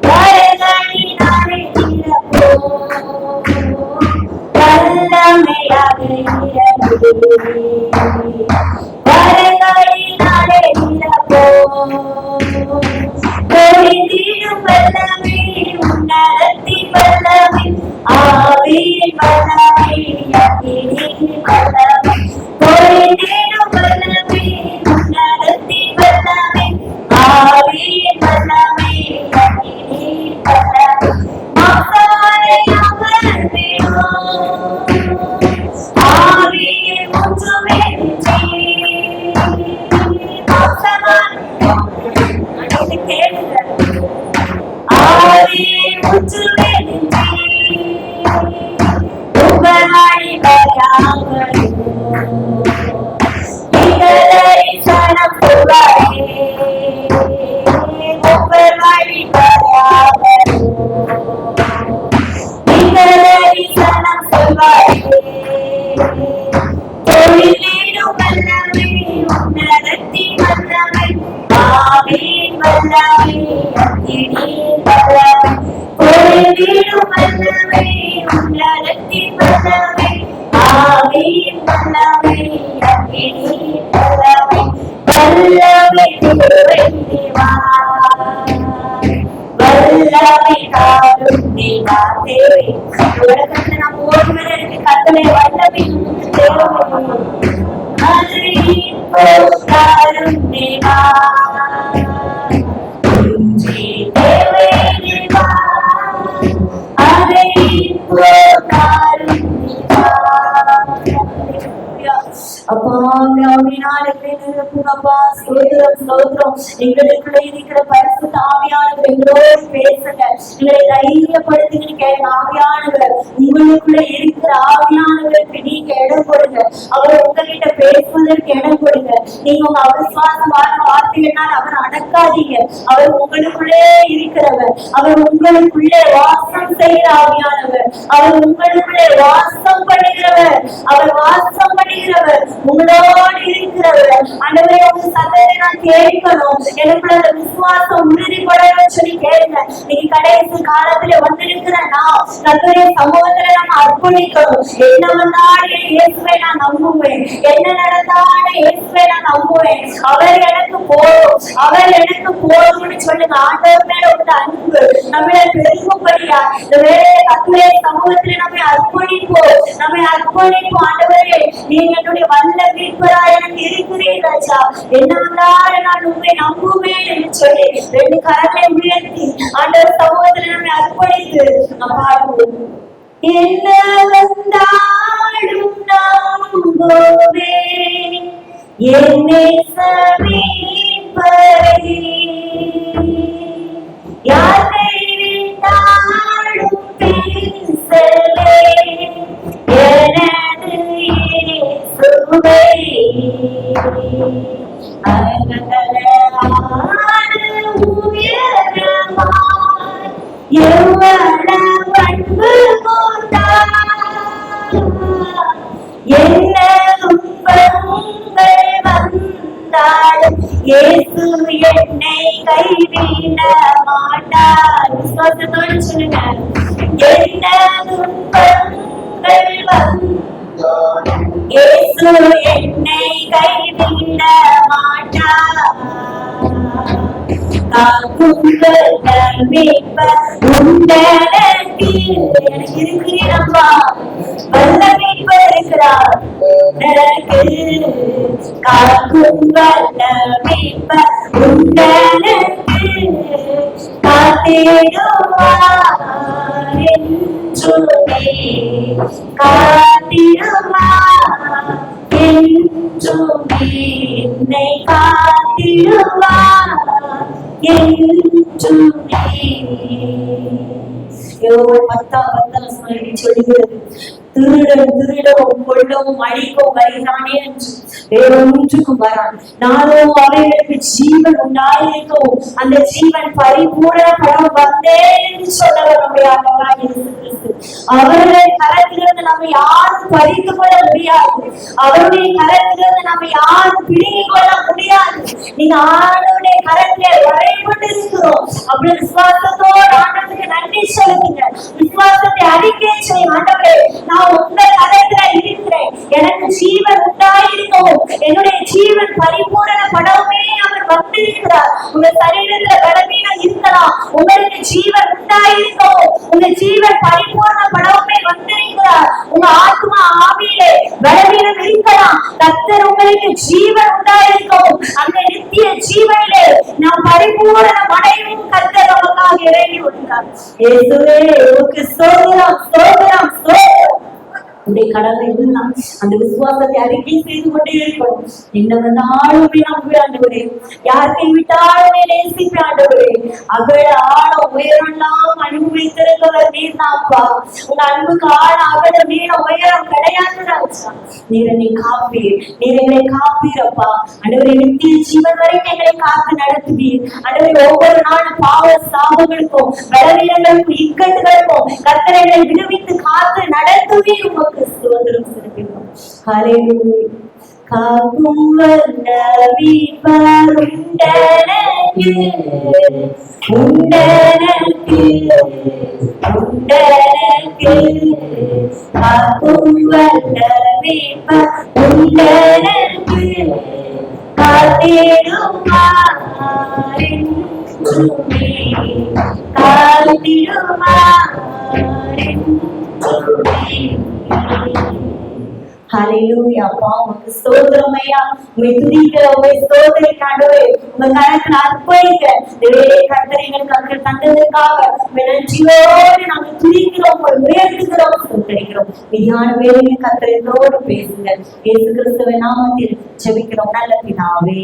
வரங்களினாலே நிரப்போ வல்லமையாக வரங்களினாலே நிரப்போ பொழிந்திடும் வல்லமை உன்னதத்தின் வல்லமை ஆவியின் வல்லமை அக்கினியின் வல்லமை பொழிந்திடும் வல்லமை உன்னதத்தின் வல்லமை ஆவியின் வல்லமை அக்கினியின் வல்லமை மாசாரை அமர்ந்திடும் ஆவியை ஒன்றுமே எங்களுக்குள்ள இருக்கிற பரிசுத்த ஆவியானவர் எங்களோடு பேசுங்க. எங்களை தைரியப்படுத்துங்க. ஆவியானவர் உங்களுக்குள்ள இருக்கிற ஆவியானவருக்கு நீங்க இடம் கொடுங்க. அவர் உங்ககிட்ட பேசுவதற்கு இடம் கொடுங்க. நீங்க உங்க அவிசுவாசமான வார்த்தைகளால் அவர் அடக்காதீங்க. அவர் உங்களுக்குள்ளே இருக்கிறவர். அவர் உங்களுக்குள்ளே வாசம் செய்கிற ஆவியானவர். அவர் உங்களுக்குள்ளே வாசம் பண்ணுகிறவர். அவர் வாசம் பண்ணுகிறவர் உங்களோடு இருக்கிறவர். ஆண்டவரே உங்க சத்தத்தை நான் கேட்கணும். எனக்குள்ள அந்த விசுவாசம் உறுதிப்படணும்னு சொல்லி கேளுங்க. நீங்க கடைசி காலத்துல வந்திருக்கிற நான் கர்த்தருடைய சமூகத்துல நான் அர்ப்பணிக்கணும். என்ன வந்தாலும் இயேசுவை நான் நம்புவேன். என்ன நடந்தாலும் இயேசுவை நான் நம்புவேன். அவர் எனக்கு போதும், அவர் எனக்கு போதும்னு சொல்லுங்க. ஆண்டவர் மேல உள்ள அன்பு நம்மள பெருகும்படியா இந்த வேலையை கர்த்தருடைய சமூகத்துல நம்மை அர்ப்பணிப்போம். ஆண்டவரே நீங்க என்னுடைய வல்ல மீட்பராய் எனக்கு இருக்கிறீர்கள் ராஜா. என்ன வந்தாலும் நான் உண்மை நம்புவேன் என்று சொல்லி ரெண்டு கரங்களை உயர்த்தி ஆண்டவர் சமூகத்தில் நம்மை அர்ப்பணித்து நாம் பாடுவோம். என்ன வந்தாலும் நம்புவேன் என்னை சமீபரே யார் கைவிட்டாலும் பேசலே எனது இயேசுவே இயேசு என்னை கைவிட மாட்டார். விசுவாசத்தோடு சொல்லுங்க. என்ன துன்பங்கள் வந்தாலும் இயேசு என்னை கைவிட மாட்டார். எனக்கு இருக்கிறீரப்பா வல்ல மீட்பர் இருக்கிறார். காக்கும் வல்ல மீட்பர் உண்டனக்கு காத்திடுவார் என்றுமே காத்திடுவார் என்றுமே என்னை காத்திடுவார் என்றுமே. யோவான் 10:10 சொல்லுகிறது. திருடவும் கொள்ளவும் அழிக்கவும் வருகிறானே என்று வேறொன்றுக்கும் வரான். நானும் அவைகளுக்கு ஜீவன் உண்டாயிருக்கவும் அந்த ஜீவன் பரிபூரணப்பட வந்தேன் என்று சொன்னவர் நம்முடைய ஆண்டவராகிய இயேசு கிறிஸ்து. அவருடைய கரத்திலிருந்து நம்ம யாரும் பறித்து கொள்ள முடியாது. அவருடைய கரத்திலிருந்து நம்ம யாரும் பிடுங்கிக் கொள்ள முடியாது. நீங்க ஆண்டவருடைய கரத்திலே வரைபட்டிருக்கிறோம். அப்படி விசுவாசத்தோடு ஆண்டவருக்கு நன்றி செலுத்துங்க. விசுவாசத்தை அறிக்கை செய்யும். ஆண்டவரே, நான் உங்க கரத்துல இருக்கிறேன். எனக்கு ஜீவன் உண்டாயிருக்கவும் என்னுடைய ஜீவன் பரிபூரணப்படவுமே அவர் வந்திருக்கிறார். உங்க சரீரத்துல பலவீனம் இருக்கலாம், உங்களுக்கு ஜீவன் உண்டாயிருக்கவும் உங்க ஜீவன் பரிபூரணப்படவுமே வந்திருக்கிறார். உங்க ஆத்மா ஆவியிலே பலவீனம் இருக்கலாம், கர்த்தர் உங்களுக்கு ஜீவன் உண்டாயிருக்கவும் அந்த நித்திய ஜீவனிலே நாம் பரிபூரணம் அடையவும் கர்த்தர் நமக்காக இறங்கி வந்தார். இயேசுவே, உமக்கு ஸ்தோத்திரம், ஸ்தோத்திரம், ஸ்தோத்திரம். உடைய கடமை இதுதான். அந்த விசுவாசத்தை அறிக்கை செய்து கொண்டே இருக்கணும். என்ன வந்தாலுமே நம்பி ஆண்டவரே, யார் கைவிட்டாலுமே நேசிப்ப ஆண்டவரே. அகல ஆழ உயரெல்லாம் அனுபவித்திருக்கிறவர் நீர் தான்ப்பா. உங்க அன்புக்கு ஆழ அகல மீன உயரம் கிடையாது ராஜா. நீர் என்னை காப்பீர், நீர் எங்களை காப்பீரப்பா. ஆண்டவரே, நித்திய ஜீவன் வரைக்கும் எங்களை காத்து நடத்துவீர். ஆண்டவரே, ஒவ்வொரு நாளும் பாவ சாபங்களுக்கும் பலவீனங்களுக்கும் இக்கட்டுகளுக்கும் கர்த்தரை எங்களை விடுவித்து காத்து நடத்துவீர். உமக்கு ஸ்தோத்திரம் செலுத்துகிறோம். ஹல்லேலூயா. காக்கும் வல்லவி பருண்டனக்கு உண்டனக்கு உண்டனக்கு காக்கும் வல்லவி பருண்டனக்கு காத்திடுமாறின் காத்திடுமாறின் ஹல்லேலூயா. அப்பா, உமக்கு ஸ்தோத்திரம் ஐயா. உம்மை துதிக்க, உம்மை ஸ்தோத்திரிக்க ஆண்டவரே. உங்க கரத்துல அர்ப்பணிக்க தேவரே கர்த்தர் எங்களுக்கு அங்கு தந்ததற்காக நன்றியோடு நாங்கள் துதிக்கிறோம், உயர்த்துகிறோம், ஸ்தோத்திரிக்கிறோம். விதியான வேலையை கர்த்தர் எங்களோடு பேசுங்க. இயேசு கிறிஸ்துவின் நாமத்தில் ஜெபிக்கிறோம் நல்ல பிதாவே.